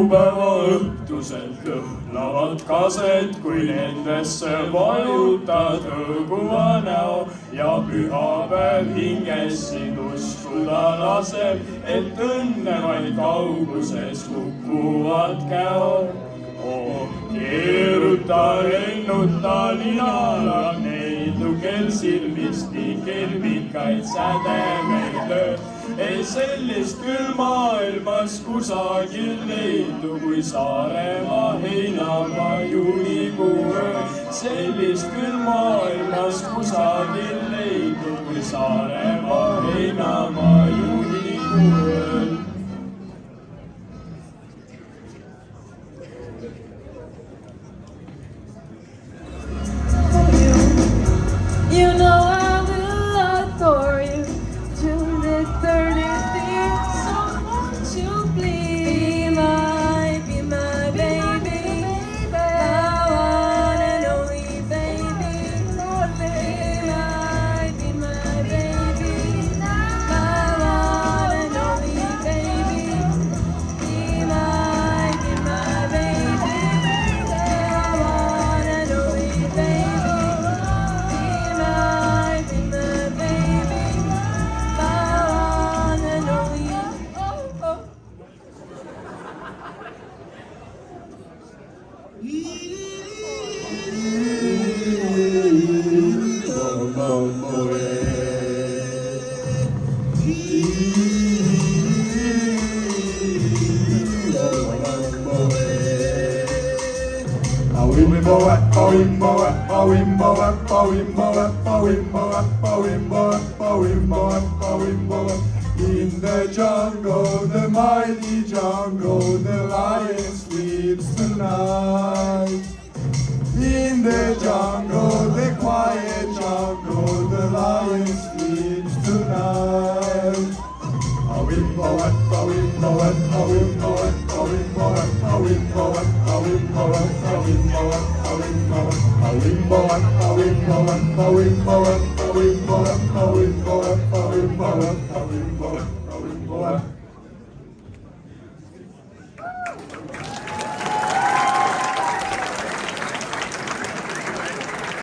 jõulupäeva õhtused lõhnavad kased, kui nendesse vajutad hõõguva näo ja pühapäev hinges sind uskuda laseb, et õnne vaid kauguses kukuvad käod. Oh, keeruta, lennuta ninala, neidu kel silmisti kelmikaid sädemeid lööb. Ei sellist küll maailmas kusagil leidu, kui Saaremaa heinamaa juunikuu öö. Sellist küll maailmas kusagil leidu, kui Saaremaa heinamaa juunikuu öö. You know I will adore you till the 30th year. So won't you please be my baby, my one and only baby. Be my baby, my one and only baby. Be my baby, my one and only baby. In the jungle, the mighty jungle, the lion sleeps tonight. In the jungle, the quiet jungle, the lion sleeps tonight. Awimboa.